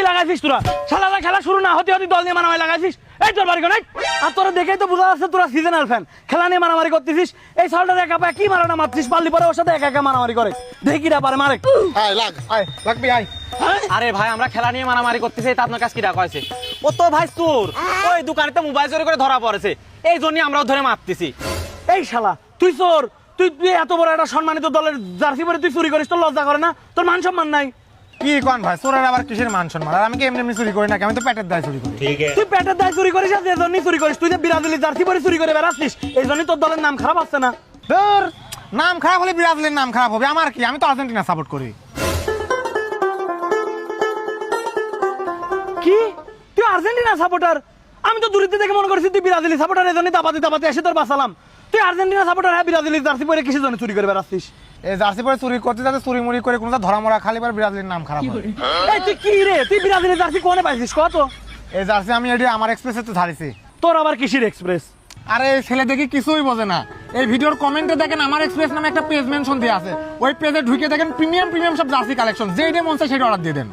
লাগাইছিস তোরা? শালারা খেলা শুরু না হতে হতে দল নিয়ে মারামারি লাগাইছিস। এই তোর বাড়ি কোনায়? আর তোরা দেখেই তো বোঝা যাচ্ছে তোরা সিজনাল ফ্যান, খেলা নিয়ে মারামারি করতেছিস। এই শালটার একা পায় কি মারাটা মারছিস, পারলি পরে ওর সাথে একা একা মারামারি করে, দেখি কিরা পারে মারে। লাগবি আয়। আরে ভাই আমরা খেলা নিয়ে মারামারি করতেছি, তা আপনার কাছে কি ডাকা হয়েছে? ও তো ভাই চোর, ওই দোকানেতে মোবাইল চুরি করে ধরা পড়েছে, এই জন্য আমরাও ধরে মারতেছি। এই শালা তুই চোর, তুই এত বড় একটা সম্মানিত দলের জার্সি পরে তুই চুরি করিস, তোর লজ্জা করে না? তোর মান সম্মান নাই? কি কোন ভাই, চোরের আবার কিসের মান সম্মান? আর আমি কি এমনি এমনি চুরি করি নাকি? আমি তো পেটের দায় চুরি করি। তুই পেটের দায় চুরি করিস, এই জন্যই চুরি করিস। তুই যে ব্রাজিলের জার্সি পরে চুরি করে বেড়াচ্ছিস, এই জন্যই তোর দলের নাম খারাপ হচ্ছে না? তোর নাম খারাপ হলে ব্রাজিলের নাম খারাপ হবে, আমার কি? আমি তো আর্জেন্টিনা সাপোর্ট করি। কি তুই আর্জেন্টিনা সাপোর্টার? আমি তো দূরিতে দেখে মনে করছি তুই ব্রাজিলি সাপোর্টার, এই জন্যই দাপাতে দাপাতে এসে তোর বাঁচালাম। তুই আর্জেন্টিনা সাপোর্টার, হ্যাঁ ব্রাজিলের জার্সি পরে কিসের জন্য চুরি করে বেড়াচ্ছিস? এই জার্সি পরে চুরি করতে যাতে চুরি মুড়ি করে কোনো ধরা মরা খালি পরে ব্রাজিলের নাম খারাপ হবে। এই তুই কি রে, তুই ব্রাজিলের জার্সি কোনে পাইছিস কত? এই জার্সি আমি এটি আমার এক্সপ্রেসে তো ধারিছি। তোর আবার কিসির এক্সপ্রেস? আরে এই ছেলে দেখি কিছুই বোঝে না। এই ভিডিওর কমেন্টে দেখেন আমার এক্সপ্রেস নামে একটা পেজ মেনশন দিয়ে আছে, ওই পেজে ঢুকে দেখেন প্রিমিয়াম সব জার্সি কালেকশন, যেইটা মন চায় সেটা অর্ডার দিয়ে দেন।